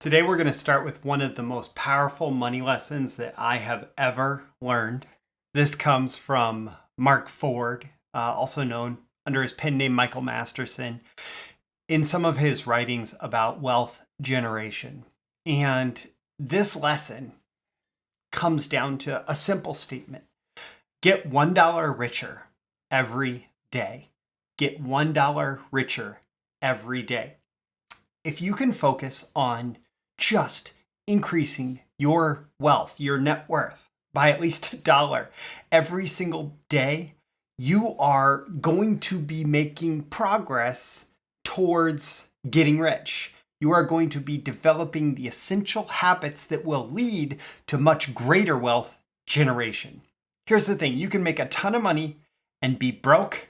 Today, we're going to start with one of the most powerful money lessons that I have ever learned. This comes from Mark Ford, also known under his pen name Michael Masterson, in some of his writings about wealth generation. And this lesson comes down to a simple statement: get $1 richer every day. Get $1 richer every day. If you can focus on just increasing your wealth, your net worth, by at least $1 every single day, you are going to be making progress towards getting rich. You are going to be developing the essential habits that will lead to much greater wealth generation. Here's the thing: you can make a ton of money and be broke.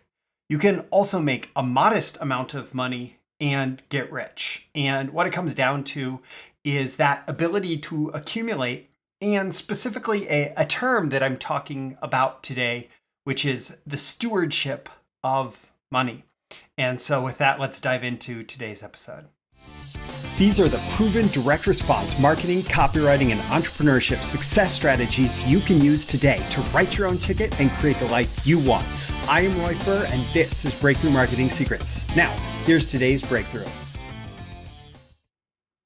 You can also make a modest amount of money and get rich. And what it comes down to is that ability to accumulate, and specifically a term that I'm talking about today, which is the stewardship of money. And so with that, let's dive into today's episode. These are the proven direct response marketing, copywriting, and entrepreneurship success strategies you can use today to write your own ticket and create the life you want. I am Roy Furr, and this is Breakthrough Marketing Secrets. Now, here's today's breakthrough.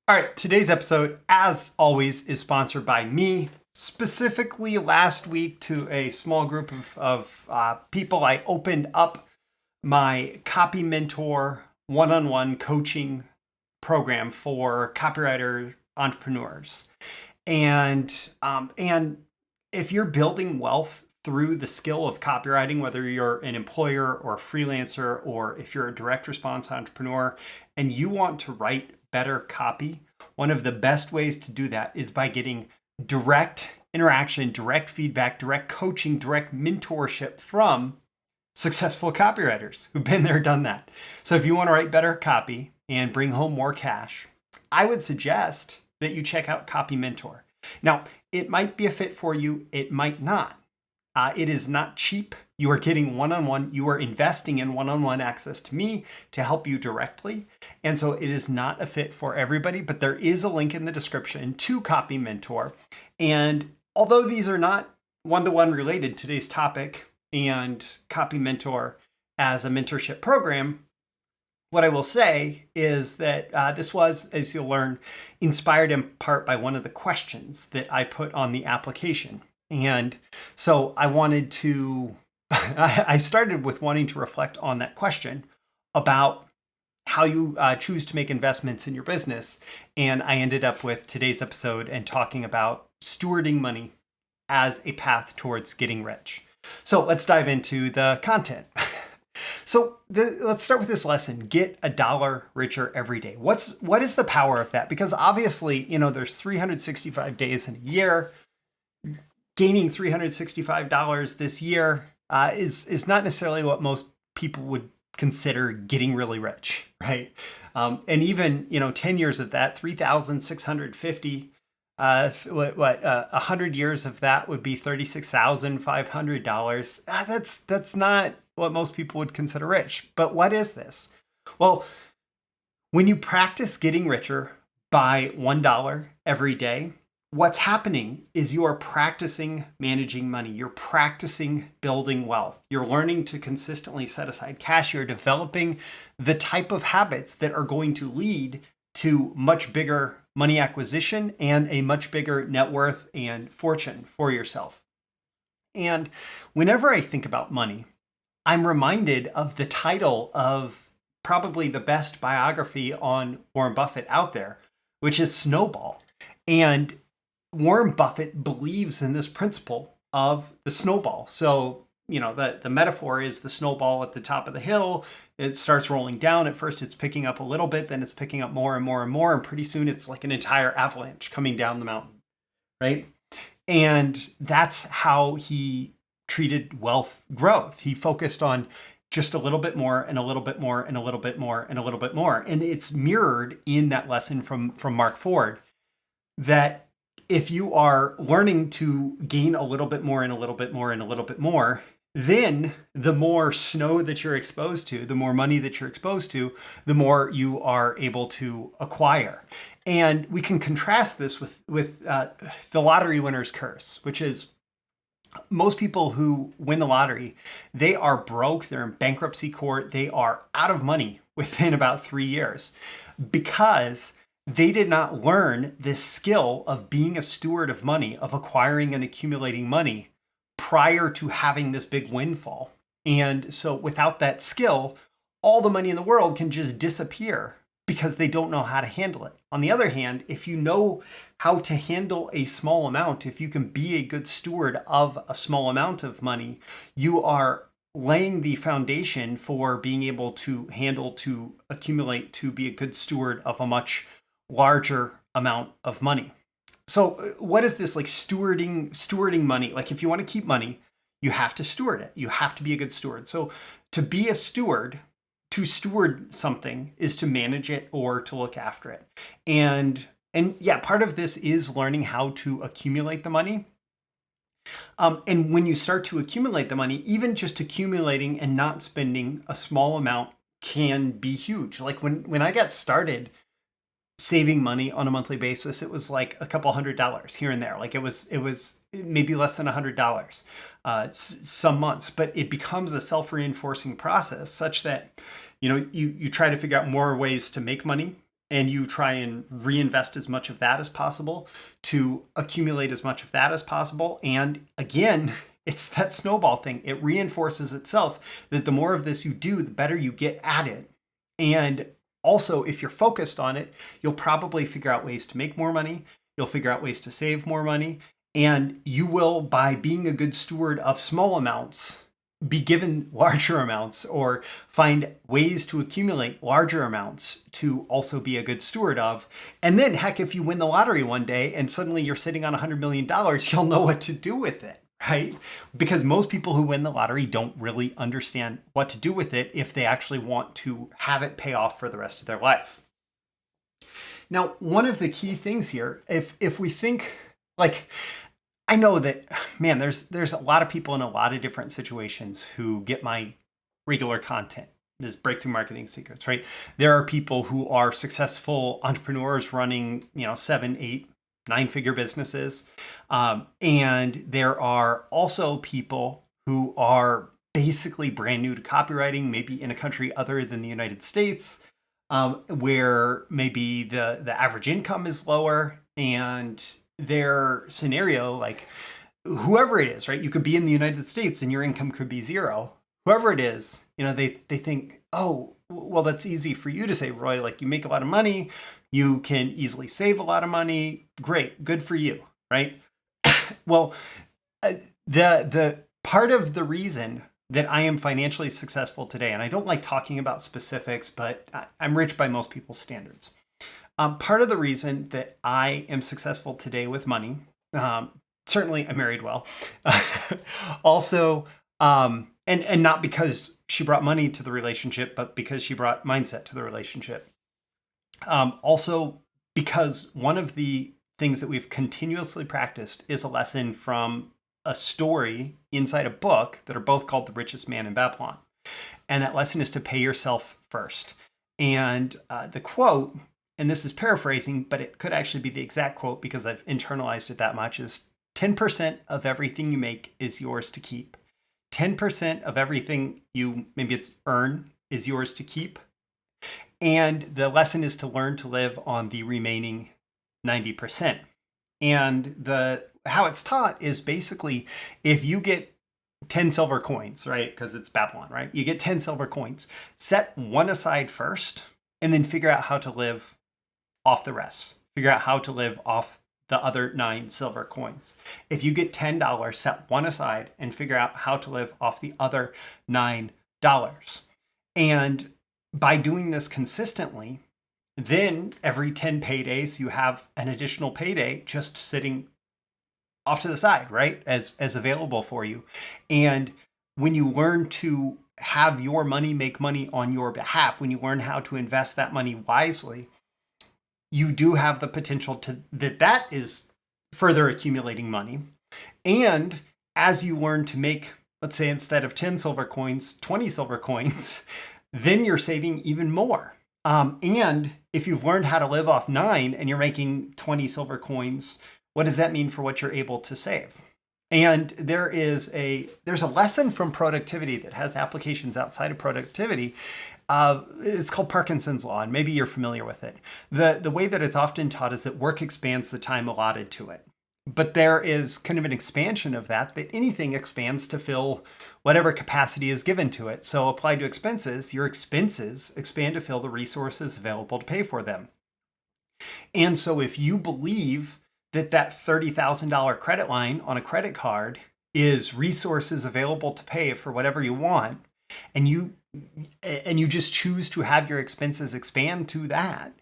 All right, today's episode, as always, is sponsored by me. Specifically, last week to a small group of people, I opened up my CopyMentor one-on-one coaching program for copywriter entrepreneurs. And if you're building wealth through the skill of copywriting, whether you're an employer or a freelancer, or if you're a direct response entrepreneur and you want to write better copy, one of the best ways to do that is by getting direct interaction, direct feedback, direct coaching, direct mentorship from successful copywriters who've been there, done that. So if you want to write better copy and bring home more cash, I would suggest that you check out CopyMentor. Now, it might be a fit for you, it might not. It is not cheap. You are getting one-on-one. You are investing in one-on-one access to me to help you directly. And so it is not a fit for everybody, but there is a link in the description to CopyMentor. And although these are not one-to-one related, today's topic and CopyMentor as a mentorship program, what I will say is that this was, as you'll learn, inspired in part by one of the questions that I put on the application. And so I wanted to, I started with wanting to reflect on that question about how you choose to make investments in your business. And I ended up with today's episode and talking about stewarding money as a path towards getting rich. So let's dive into the content. Let's start with this lesson: get $1 richer every day. What is the power of that? Because obviously, there's 365 days in a year. Gaining $365 this year is not necessarily what most people would consider getting really rich, right? And even 10 years of that, 3,650. 100 years of that would be $36,500. That's not what most people would consider rich. But what is this? Well, when you practice getting richer by $1 every day, what's happening is you are practicing managing money. You're practicing building wealth. You're learning to consistently set aside cash. You're developing the type of habits that are going to lead to much bigger money acquisition and a much bigger net worth and fortune for yourself. And whenever I think about money, I'm reminded of the title of probably the best biography on Warren Buffett out there, which is Snowball. And Warren Buffett believes in this principle of the snowball. So, the metaphor is the snowball at the top of the hill. It starts rolling down. At first, it's picking up a little bit, then it's picking up more and more and more. And pretty soon it's like an entire avalanche coming down the mountain, right? And that's how he treated wealth growth. He focused on just a little bit more and a little bit more and a little bit more and a little bit more. And it's mirrored in that lesson from Mark Ford, that if you are learning to gain a little bit more and a little bit more and a little bit more, then the more snow that you're exposed to, the more money that you're exposed to, the more you are able to acquire. And we can contrast this with the lottery winner's curse, which is most people who win the lottery, they are broke, they're in bankruptcy court, they are out of money within about 3 years because they did not learn this skill of being a steward of money, of acquiring and accumulating money prior to having this big windfall. And so without that skill, all the money in the world can just disappear because they don't know how to handle it. On the other hand, if you know how to handle a small amount, if you can be a good steward of a small amount of money, you are laying the foundation for being able to handle, to accumulate, to be a good steward of a much larger amount of money. So what is this like stewarding money? Like if you want to keep money, you have to steward it. You have to be a good steward. So to be a steward, to steward something is to manage it or to look after it. And yeah, part of this is learning how to accumulate the money. And when you start to accumulate the money, even just accumulating and not spending a small amount can be huge. Like when I got started saving money on a monthly basis, it was like a couple $100 here and there. Like it was maybe less than $100 some months, but it becomes a self-reinforcing process such that, you try to figure out more ways to make money and you try and reinvest as much of that as possible to accumulate as much of that as possible. And again, it's that snowball thing. It reinforces itself that the more of this you do, the better you get at it. And also, if you're focused on it, you'll probably figure out ways to make more money. You'll figure out ways to save more money. And you will, by being a good steward of small amounts, be given larger amounts or find ways to accumulate larger amounts to also be a good steward of. And then, heck, if you win the lottery one day and suddenly you're sitting on $100 million, you'll know what to do with it. Right? Because most people who win the lottery don't really understand what to do with it if they actually want to have it pay off for the rest of their life. Now, one of the key things here, if we think like, I know that, man, there's a lot of people in a lot of different situations who get my regular content. This breakthrough marketing secrets, right? There are people who are successful entrepreneurs running, 7, 8, 9-figure businesses. And there are also people who are basically brand new to copywriting, maybe in a country other than the United States, where maybe the average income is lower and their scenario, like whoever it is, right? You could be in the United States and your income could be zero. Whoever it is, they think, oh, well, that's easy for you to say, Roy, like you make a lot of money, you can easily save a lot of money. Great, good for you, right? Well, the part of the reason that I am financially successful today, and I don't like talking about specifics, but I'm rich by most people's standards. Part of the reason that I am successful today with money, certainly I married well, also, and not because she brought money to the relationship, but because she brought mindset to the relationship. Also, because one of the things that we've continuously practiced is a lesson from a story inside a book that are both called The Richest Man in Babylon. And that lesson is to pay yourself first. And the quote, and this is paraphrasing, but it could actually be the exact quote because I've internalized it that much, is 10% of everything you make is yours to keep. 10% of everything you, maybe it's earn, is yours to keep. And the lesson is to learn to live on the remaining 90%. And how it's taught is basically if you get 10 silver coins, right? Because it's Babylon, right? You get 10 silver coins, set one aside first, and then figure out how to live off the rest. Figure out how to live off the other 9 silver coins. If you get $10, set one aside and figure out how to live off the other $9. And by doing this consistently, then every 10 paydays, you have an additional payday just sitting off to the side, right? As available for you. And when you learn to have your money make money on your behalf, when you learn how to invest that money wisely, you do have the potential to that is further accumulating money. And as you learn to make, let's say, instead of 10 silver coins, 20 silver coins, then you're saving even more. And if you've learned how to live off 9 and you're making 20 silver coins, what does that mean for what you're able to save? And there's a lesson from productivity that has applications outside of productivity. It's called Parkinson's law, and maybe you're familiar with it. The way that it's often taught is that work expands the time allotted to it. But there is kind of an expansion of that anything expands to fill whatever capacity is given to it. So applied to expenses, your expenses expand to fill the resources available to pay for them. And so if you believe that $30,000 credit line on a credit card is resources available to pay for whatever you want, and you just choose to have your expenses expand to that,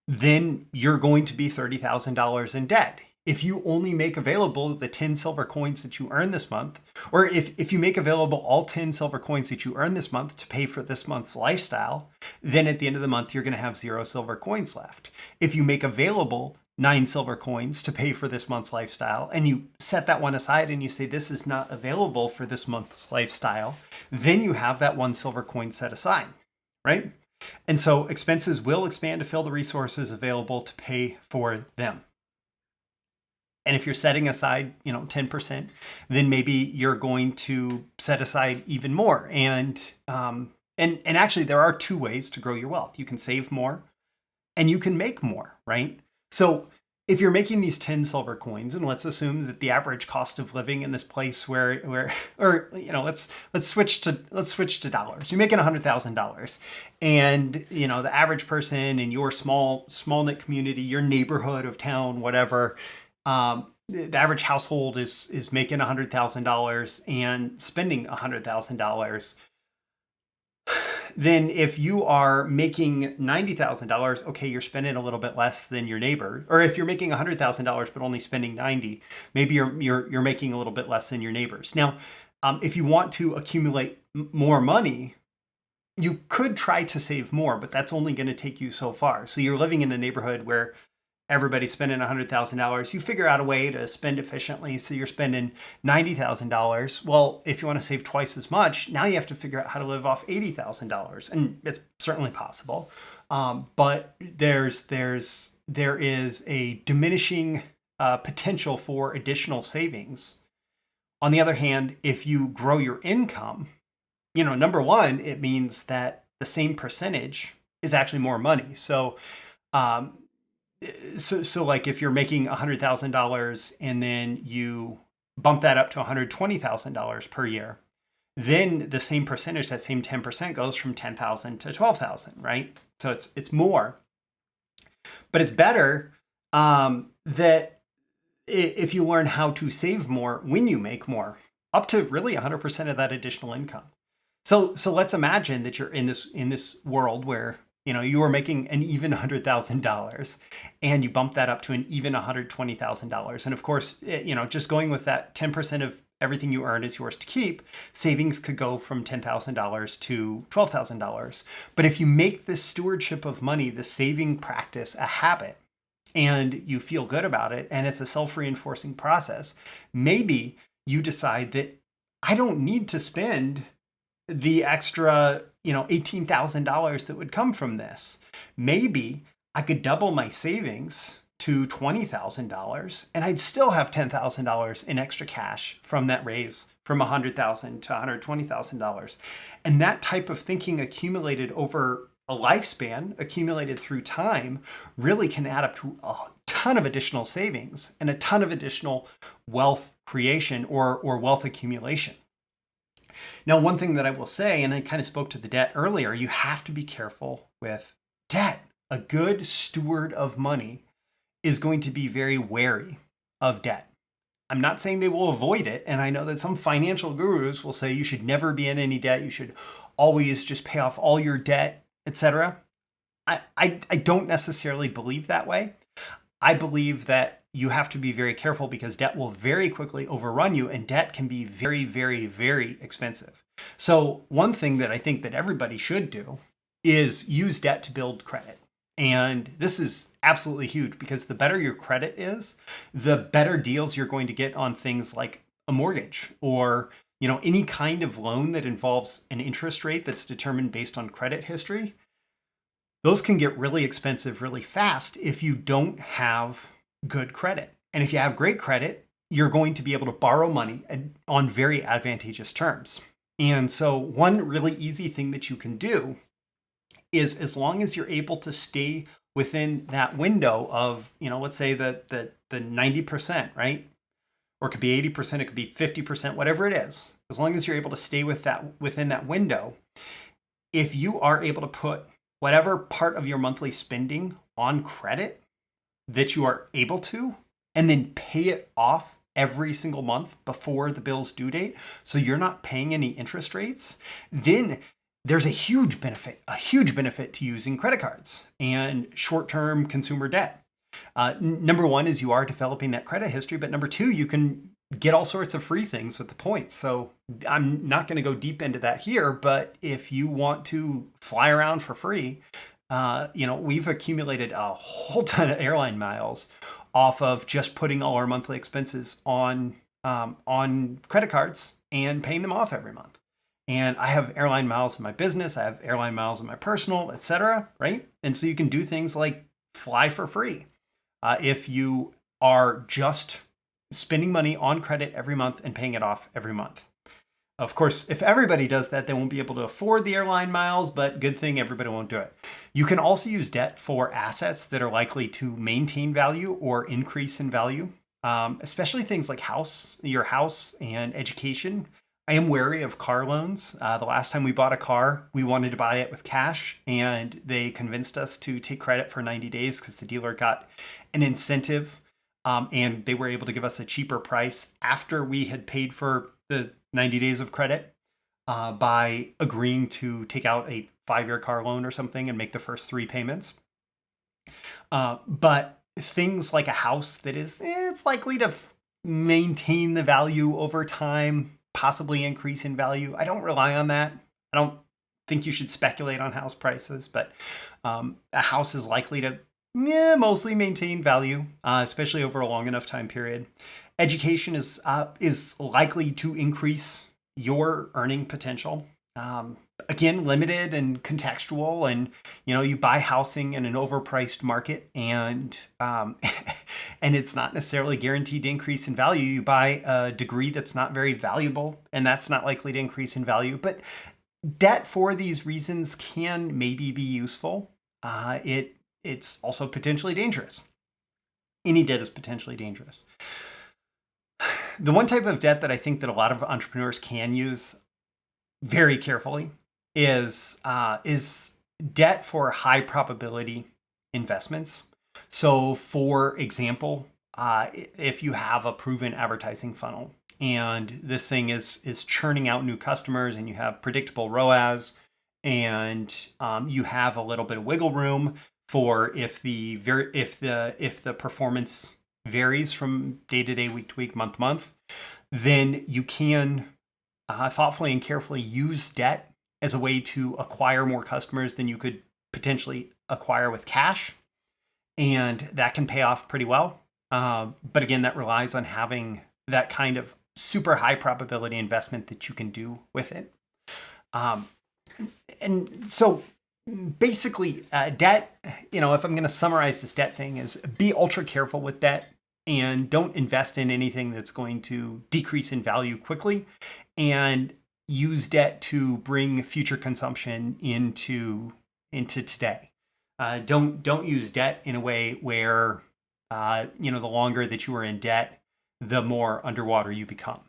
then you're going to be $30,000 in debt. If you only make available the 10 silver coins that you earn this month, or if you make available all 10 silver coins that you earn this month to pay for this month's lifestyle, then at the end of the month, you're going to have 0 silver coins left. If you make available 9 silver coins to pay for this month's lifestyle, and you set that one aside and you say, this is not available for this month's lifestyle, then you have that 1 silver coin set aside, right? And so expenses will expand to fill the resources available to pay for them. And if you're setting aside, 10%, then maybe you're going to set aside even more. And actually, there are 2 ways to grow your wealth. You can save more, and you can make more, right? So if you're making these 10 silver coins, and let's assume that the average cost of living in this place let's switch to dollars. You're making $100,000, and the average person in your small knit community, your neighborhood of town, whatever. The average household is making $100,000 and spending $100,000. Then if you are making $90,000, okay, you're spending a little bit less than your neighbor. Or if you're making $100,000 but only spending 90, maybe you're making a little bit less than your neighbors. Now, if you want to accumulate more money, you could try to save more, but that's only going to take you so far. So you're living in a neighborhood where everybody's spending $100,000. You figure out a way to spend efficiently, so you're spending $90,000. Well, if you want to save twice as much, now you have to figure out how to live off $80,000, and it's certainly possible. But there is a diminishing potential for additional savings. On the other hand, if you grow your income, number one, it means that the same percentage is actually more money. So like if you're making $100,000 and then you bump that up to $120,000 per year, then the same percentage, that same 10% goes from 10,000 to 12,000, right? So it's more. But it's better that if you learn how to save more when you make more, up to really 100% of that additional income. So let's imagine that you're in this world where you are making an even $100,000 and you bump that up to an even $120,000. And of course, just going with that 10% of everything you earn is yours to keep, savings could go from $10,000 to $12,000. But if you make this stewardship of money, the saving practice, a habit, and you feel good about it, and it's a self-reinforcing process, maybe you decide that I don't need to spend the extra $18,000 that would come from this. Maybe I could double my savings to $20,000 and I'd still have $10,000 in extra cash from that raise from $100,000 to $120,000. And that type of thinking accumulated over a lifespan, accumulated through time, really can add up to a ton of additional savings and a ton of additional wealth creation or wealth accumulation. Now, one thing that I will say, and I kind of spoke to the debt earlier, you have to be careful with debt. A good steward of money is going to be very wary of debt. I'm not saying they will avoid it, and I know that some financial gurus will say you should never be in any debt, you should always just pay off all your debt, etc. I don't necessarily believe that way. I believe that you have to be very careful because debt will very quickly overrun you, and debt can be very, very, very expensive. So one thing that I think that everybody should do is use debt to build credit. And this is absolutely huge because the better your credit is, the better deals you're going to get on things like a mortgage or any kind of loan that involves an interest rate that's determined based on credit history. those can get really expensive really fast if you don't have good credit. And if you have great credit, you're going to be able to borrow money on very advantageous terms. And so one really easy thing that you can do is, as long as you're able to stay within that window of, let's say the 90%, right? Or it could be 80%, it could be 50%, whatever it is. As long as you're able to stay within that window, if you are able to put whatever part of your monthly spending on credit that you are able to, and then pay it off every single month before the bill's due date, so you're not paying any interest rates, then there's a huge benefit to using credit cards and short-term consumer debt. Number one is you are developing that credit history, but number two, you can get all sorts of free things with the points. So I'm not going to go deep into that here, but if you want to fly around for free, we've accumulated a whole ton of airline miles off of just putting all our monthly expenses on credit cards and paying them off every month. And I have airline miles in my business, I have airline miles in my personal, etc. Right? And so you can do things like fly for free if you are just spending money on credit every month and paying it off every month. Of course, if everybody does that, they won't be able to afford the airline miles, but good thing everybody won't do it. You can also use debt for assets that are likely to maintain value or increase in value, especially things like your house and education. I am wary of car loans. The last time we bought a car, we wanted to buy it with cash, and they convinced us to take credit for 90 days because the dealer got an incentive, and they were able to give us a cheaper price after we had paid for the 90 days of credit by agreeing to take out a 5-year car loan or something and make the first 3 payments. But things like a house that it's likely to maintain the value over time, possibly increase in value. I don't rely on that. I don't think you should speculate on house prices, but a house is likely to mostly maintain value, especially over a long enough time period. Education is likely to increase your earning potential. Again, limited and contextual, and you buy housing in an overpriced market, and and it's not necessarily guaranteed to increase in value. You buy a degree that's not very valuable, and that's not likely to increase in value. But debt for these reasons can maybe be useful. It's also potentially dangerous. Any debt is potentially dangerous. The one type of debt that I think that a lot of entrepreneurs can use very carefully is debt for high probability investments. So, for example, if you have a proven advertising funnel and this thing is churning out new customers, and you have predictable ROAS, and you have a little bit of wiggle room for if the performance varies from day to day, week to week, month to month, then you can thoughtfully and carefully use debt as a way to acquire more customers than you could potentially acquire with cash. And that can pay off pretty well. But again, that relies on having that kind of super high probability investment that you can do with it. And so basically, debt, if I'm going to summarize this debt thing, is be ultra careful with debt and don't invest in anything that's going to decrease in value quickly, and use debt to bring future consumption into today. Don't use debt in a way where, the longer that you are in debt, the more underwater you become.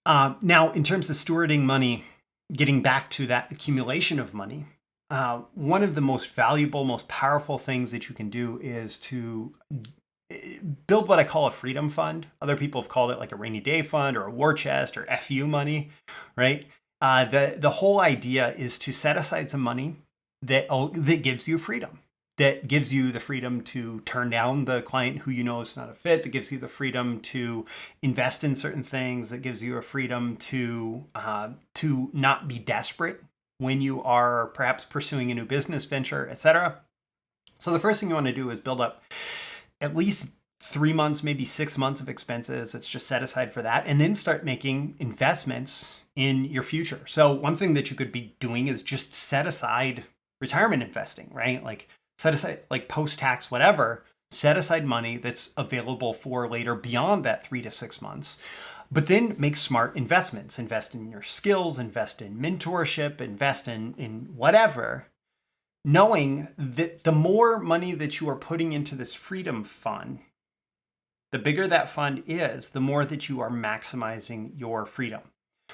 Now, in terms of stewarding money, getting back to that accumulation of money, one of the most valuable, most powerful things that you can do is to build what I call a freedom fund. Other people have called it like a rainy day fund or a war chest or FU money, right? The whole idea is to set aside some money that gives you freedom, that gives you the freedom to turn down the client who is not a fit, that gives you the freedom to invest in certain things, that gives you a freedom to not be desperate when you are perhaps pursuing a new business venture, etc. So the first thing you want to do is build up at least 3 months, maybe 6 months of expenses. It's just set aside for that, and then start making investments in your future. So one thing that you could be doing is just set aside retirement investing, right? Like set aside, like post-tax, whatever, set aside money that's available for later beyond that 3 to 6 months. But then make smart investments. Invest in your skills, invest in mentorship, invest in whatever, knowing that the more money that you are putting into this freedom fund, the bigger that fund is, the more that you are maximizing your freedom.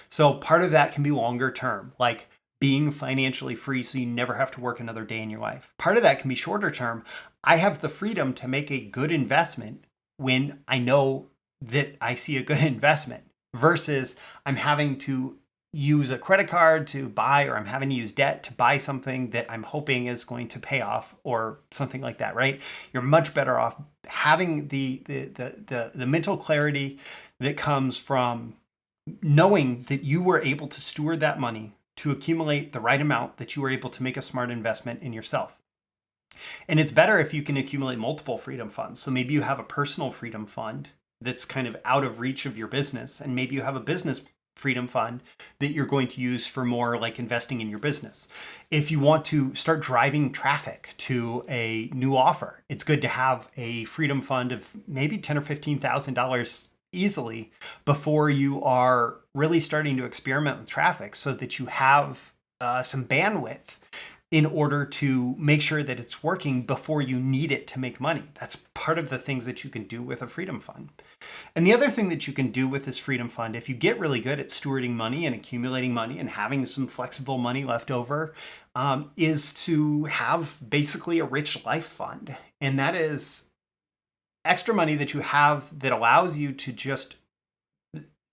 So part of that can be longer term, like being financially free so you never have to work another day in your life. Part of that can be shorter term. I have the freedom to make a good investment when I know that I see a good investment versus I'm having to use a credit card to buy, or I'm having to use debt to buy something that I'm hoping is going to pay off or something like that, right? You're much better off having the mental clarity that comes from knowing that you were able to steward that money to accumulate the right amount that you were able to make a smart investment in yourself. And it's better if you can accumulate multiple freedom funds. So maybe you have a personal freedom fund that's kind of out of reach of your business, and maybe you have a business freedom fund that you're going to use for more like investing in your business. If you want to start driving traffic to a new offer, it's good to have a freedom fund of maybe $10,000 or $15,000 easily before you are really starting to experiment with traffic, so that you have some bandwidth in order to make sure that it's working before you need it to make money. That's part of the things that you can do with a freedom fund. And the other thing that you can do with this freedom fund, if you get really good at stewarding money and accumulating money and having some flexible money left over, is to have basically a rich life fund. And that is extra money that you have that allows you to just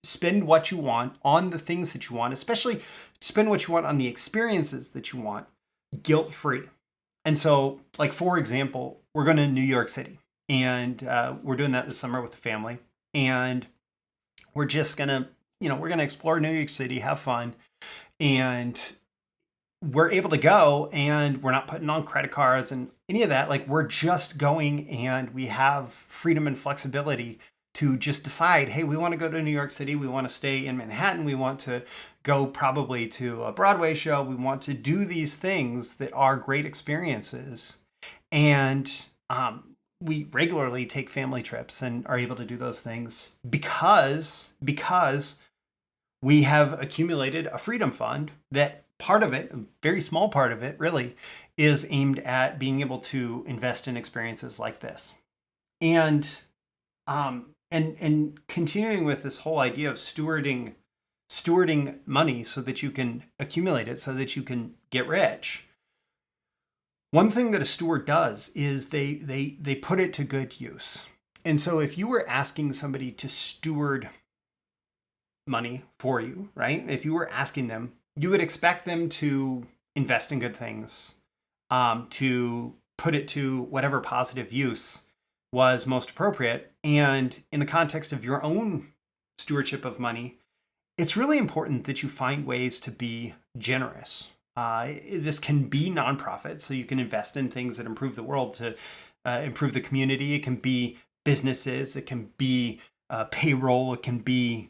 spend what you want on the things that you want, especially spend what you want on the experiences that you want, guilt-free. And so, like, for example, we're going to New York City, and we're doing that this summer with the family. And we're just going to, we're going to explore New York City, have fun. And we're able to go, and we're not putting on credit cards and any of that. Like, we're just going, and we have freedom and flexibility to just decide, hey, we want to go to New York City. We want to stay in Manhattan. We want to go probably to a Broadway show. We want to do these things that are great experiences. And we regularly take family trips and are able to do those things because we have accumulated a freedom fund that part of it, a very small part of it really, is aimed at being able to invest in experiences like this. And continuing with this whole idea of stewarding money so that you can accumulate it, so that you can get rich. One thing that a steward does is they put it to good use. And so if you were asking somebody to steward money for you, right? If you were asking them, you would expect them to invest in good things, to put it to whatever positive use was most appropriate. And in the context of your own stewardship of money, it's really important that you find ways to be generous. This can be nonprofit, so you can invest in things that improve the world, to improve the community. It can be businesses. It can be payroll. It can be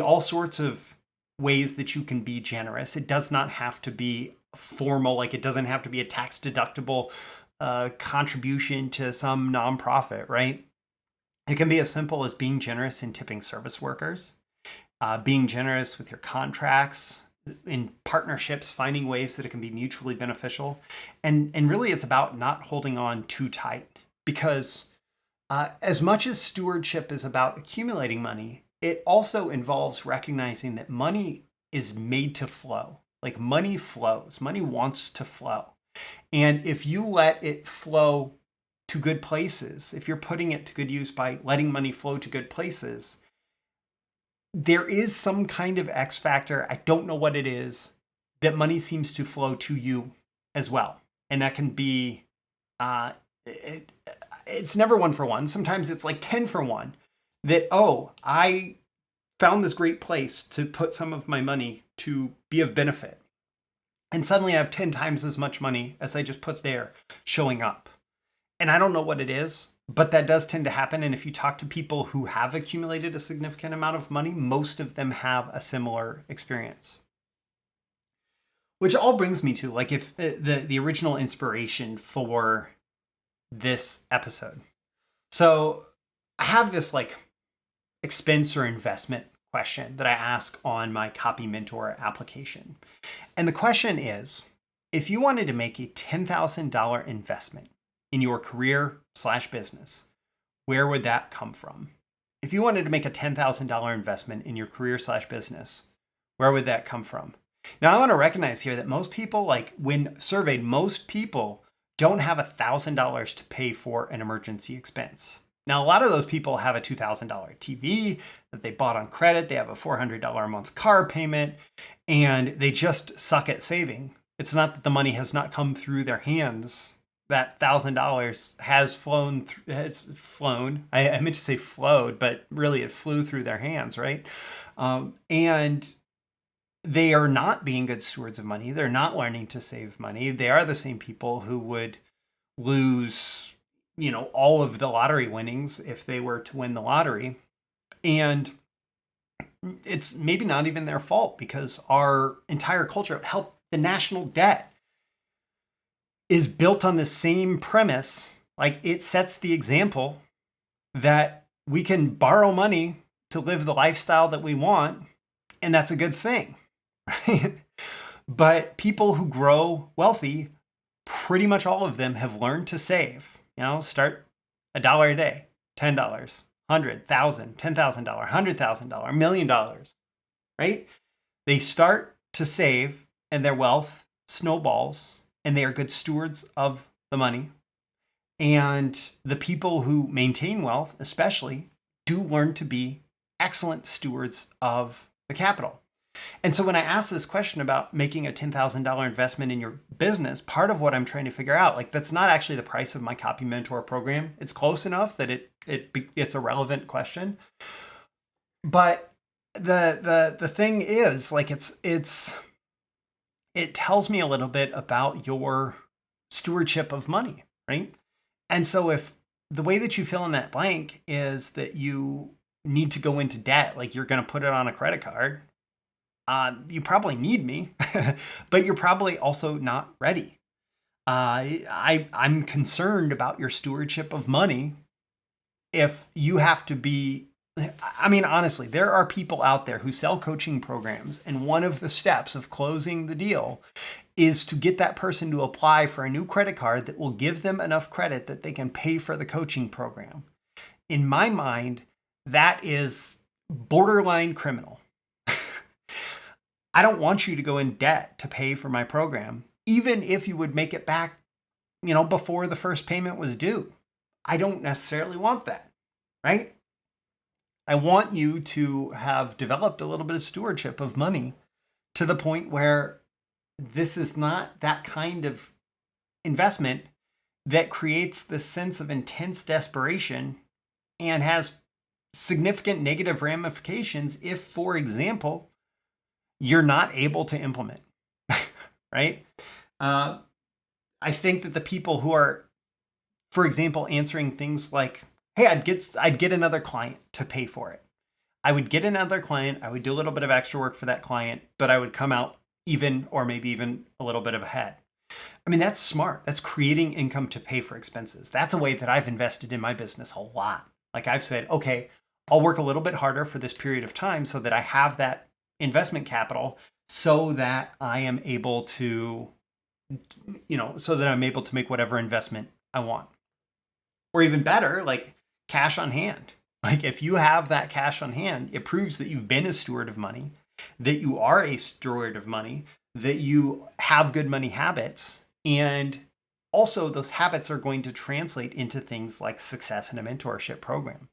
all sorts of ways that you can be generous. It does not have to be formal. Like, it doesn't have to be a tax deductible contribution to some nonprofit, right? It can be as simple as being generous in tipping service workers, being generous with your contracts, in partnerships, finding ways that it can be mutually beneficial. And really, it's about not holding on too tight, because as much as stewardship is about accumulating money, it also involves recognizing that money is made to flow. Like, money flows. Money wants to flow. And if you let it flow to good places, if you're putting it to good use by letting money flow to good places, there is some kind of X factor, I don't know what it is, that money seems to flow to you as well. And that can be, it's never 1 for 1. Sometimes it's like 10 for 1. That, oh, I found this great place to put some of my money to be of benefit. And suddenly I have 10 times as much money as I just put there showing up. And I don't know what it is, but that does tend to happen. And if you talk to people who have accumulated a significant amount of money, most of them have a similar experience. Which all brings me to, like, if the original inspiration for this episode. So I have this like expense or investment question that I ask on my CopyMentor application. And the question is, if you wanted to make a $10,000 investment in your career/business, where would that come from? If you wanted to make a $10,000 investment in your career/business, where would that come from? Now, I want to recognize here that most people, like when surveyed, most people don't have $1,000 to pay for an emergency expense. Now, a lot of those people have a $2,000 TV that they bought on credit. They have a $400 a month car payment, and they just suck at saving. It's not that the money has not come through their hands. That $1,000 has flown. I meant to say flowed, but really it flew through their hands, right? And they are not being good stewards of money. They're not learning to save money. They are the same people who would lose, all of the lottery winnings if they were to win the lottery. And it's maybe not even their fault, because our entire culture of health, the national debt, is built on the same premise. Like, it sets the example that we can borrow money to live the lifestyle that we want, and that's a good thing, right? But people who grow wealthy, pretty much all of them have learned to save. Start $1 a day, $10, $100,000, $10,000, $100,000, $1 million, right? They start to save, and their wealth snowballs, and they are good stewards of the money. And the people who maintain wealth, especially, do learn to be excellent stewards of the capital. And so when I ask this question about making a $10,000 investment in your business, part of what I'm trying to figure out, like, that's not actually the price of my CopyMentor program. It's close enough that it's a relevant question. But the thing is, like, it tells me a little bit about your stewardship of money, right? And so if the way that you fill in that blank is that you need to go into debt, like you're going to put it on a credit card, you probably need me, but you're probably also not ready. I'm concerned about your stewardship of money. If you have to be, honestly, there are people out there who sell coaching programs, and one of the steps of closing the deal is to get that person to apply for a new credit card that will give them enough credit that they can pay for the coaching program. In my mind, that is borderline criminal. I don't want you to go in debt to pay for my program, even if you would make it back, before the first payment was due. I don't necessarily want that, right? I want you to have developed a little bit of stewardship of money to the point where this is not that kind of investment that creates this sense of intense desperation and has significant negative ramifications if, for example, you're not able to implement, right? I think that the people who are, for example, answering things like, hey, I'd get another client to pay for it. I would get another client. I would do a little bit of extra work for that client, but I would come out even, or maybe even a little bit of ahead. That's smart. That's creating income to pay for expenses. That's a way that I've invested in my business a lot. Like, I've said, okay, I'll work a little bit harder for this period of time so that I have that investment capital, so that I am able to, make whatever investment I want. Or even better, like cash on hand. Like, if you have that cash on hand, it proves that you've been a steward of money, that you are a steward of money, that you have good money habits. And also, those habits are going to translate into things like success in a mentorship program.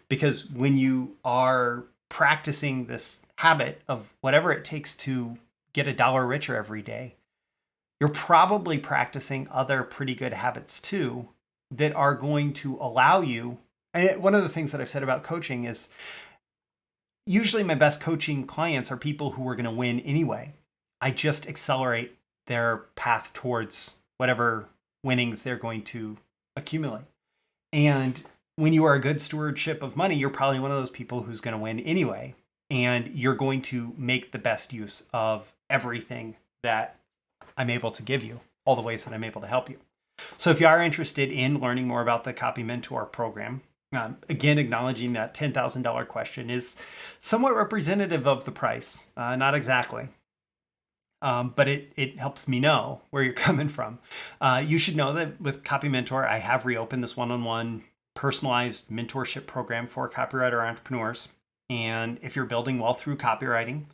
Because when you are practicing this habit of whatever it takes to get $1 richer every day, you're probably practicing other pretty good habits too that are going to allow you. And one of the things that I've said about coaching is, usually my best coaching clients are people who are going to win anyway. I just accelerate their path towards whatever winnings they're going to accumulate. And when you are a good stewardship of money, you're probably one of those people who's going to win anyway. And you're going to make the best use of everything that I'm able to give you, all the ways that I'm able to help you. So if you are interested in learning more about the CopyMentor program, again, acknowledging that $10,000 question is somewhat representative of the price, not exactly. But it helps me know where you're coming from. You should know that with CopyMentor, I have reopened this one-on-one personalized mentorship program for copywriter entrepreneurs. And if you're building wealth through copywriting,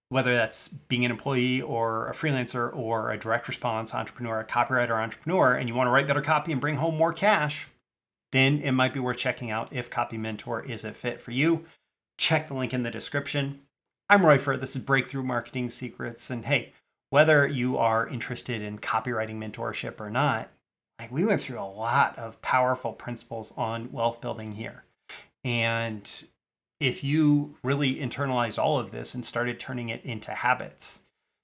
whether that's being an employee or a freelancer or a direct response entrepreneur, a copywriter entrepreneur, and you want to write better copy and bring home more cash, then it might be worth checking out if CopyMentor is a fit for you. Check the link in the description. I'm Roy Furt. This is Breakthrough Marketing Secrets. And hey, whether you are interested in copywriting mentorship or not, like we went through a lot of powerful principles on wealth building here. And if you really internalized all of this and started turning it into habits,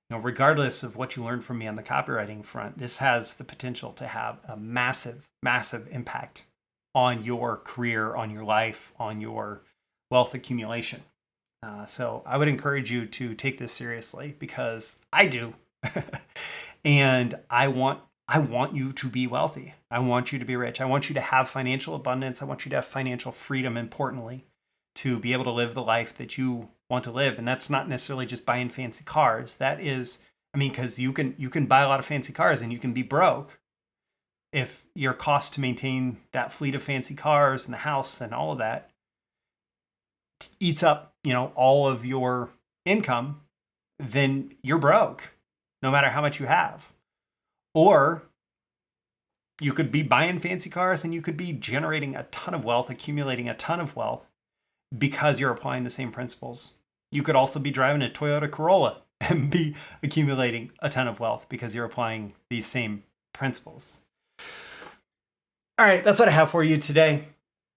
regardless of what you learned from me on the copywriting front, this has the potential to have a massive, massive impact on your career, on your life, on your wealth accumulation. So I would encourage you to take this seriously because I do. And I want you to be wealthy. I want you to be rich. I want you to have financial abundance. I want you to have financial freedom, importantly, to be able to live the life that you want to live. And that's not necessarily just buying fancy cars. That is, because you can buy a lot of fancy cars and you can be broke if your cost to maintain that fleet of fancy cars and the house and all of that eats up, all of your income, then you're broke, no matter how much you have. Or you could be buying fancy cars and you could be generating a ton of wealth, accumulating a ton of wealth because you're applying the same principles. You could also be driving a Toyota Corolla and be accumulating a ton of wealth because you're applying these same principles. All right, that's what I have for you today.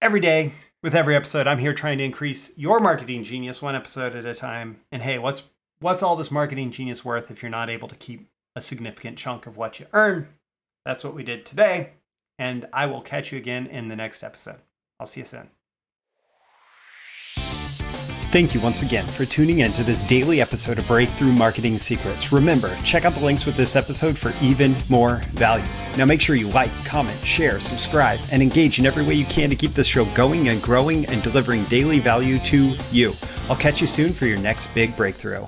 Every day, with every episode, I'm here trying to increase your marketing genius one episode at a time. And hey, what's all this marketing genius worth if you're not able to keep a significant chunk of what you earn? That's what we did today. And I will catch you again in the next episode. I'll see you soon. Thank you once again for tuning in to this daily episode of Breakthrough Marketing Secrets. Remember, check out the links with this episode for even more value. Now make sure you like, comment, share, subscribe, and engage in every way you can to keep this show going and growing and delivering daily value to you. I'll catch you soon for your next big breakthrough.